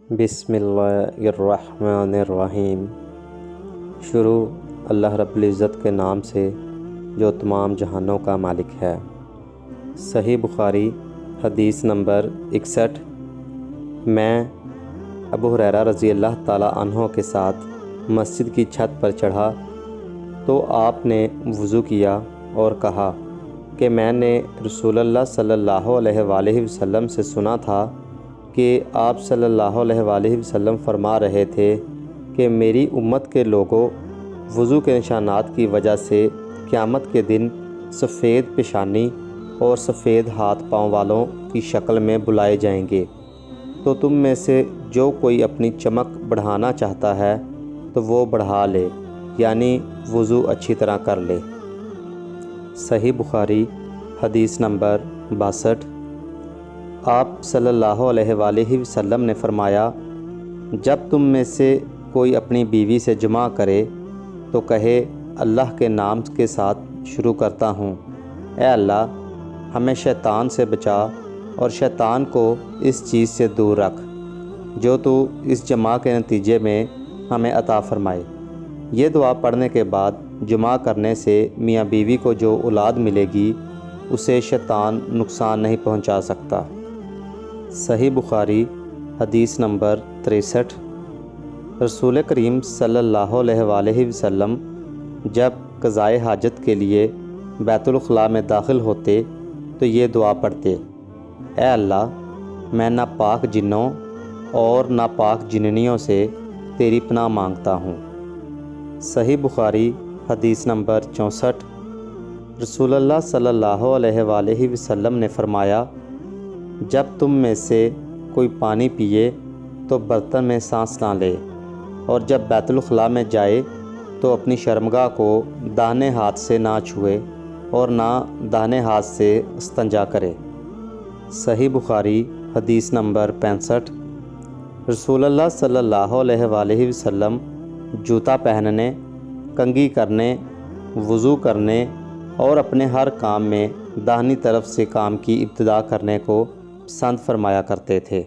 بسم اللہ الرحمن الرحیم۔ شروع اللہ رب العزت کے نام سے جو تمام جہانوں کا مالک ہے۔ صحیح بخاری حدیث نمبر 61۔ میں ابو ہریرہ رضی اللہ تعالیٰ عنہ کے ساتھ مسجد کی چھت پر چڑھا تو آپ نے وضو کیا اور کہا کہ میں نے رسول اللہ صلی اللہ علیہ وآلہ وسلم سے سنا تھا کہ آپ صلی اللہ علیہ وآلہ وسلم فرما رہے تھے کہ میری امت کے لوگوں وضو کے نشانات کی وجہ سے قیامت کے دن سفید پیشانی اور سفید ہاتھ پاؤں والوں کی شکل میں بلائے جائیں گے، تو تم میں سے جو کوئی اپنی چمک بڑھانا چاہتا ہے تو وہ بڑھا لے، یعنی وضو اچھی طرح کر لے۔ صحیح بخاری حدیث نمبر 62۔ آپ صلی اللہ علیہ وآلہ وسلم نے فرمایا، جب تم میں سے کوئی اپنی بیوی سے جماع کرے تو کہے اللہ کے نام کے ساتھ شروع کرتا ہوں، اے اللہ ہمیں شیطان سے بچا اور شیطان کو اس چیز سے دور رکھ جو تو اس جماع کے نتیجے میں ہمیں عطا فرمائے۔ یہ دعا پڑھنے کے بعد جماع کرنے سے میاں بیوی کو جو اولاد ملے گی اسے شیطان نقصان نہیں پہنچا سکتا۔ صحیح بخاری حدیث نمبر 63۔ رسول کریم صلی اللہ علیہ وآلہ وسلم جب قضائے حاجت کے لیے بیت الخلاء میں داخل ہوتے تو یہ دعا پڑھتے، اے اللہ میں ناپاک جنوں اور ناپاک جننیوں سے تیری پناہ مانگتا ہوں۔ صحیح بخاری حدیث نمبر 64۔ رسول اللہ صلی اللہ علیہ وآلہ وسلم نے فرمایا، جب تم میں سے کوئی پانی پیے تو برتن میں سانس نہ لے، اور جب بیت الخلاء میں جائے تو اپنی شرمگاہ کو داہنے ہاتھ سے نہ چھوئے اور نہ داہنے ہاتھ سے استنجا کرے۔ صحیح بخاری حدیث نمبر 65۔ رسول اللہ صلی اللہ علیہ وآلہ وسلم جوتا پہننے، کنگھی کرنے، وضو کرنے اور اپنے ہر کام میں داہنی طرف سے کام کی ابتدا کرنے کو پسند فرمایا کرتے تھے۔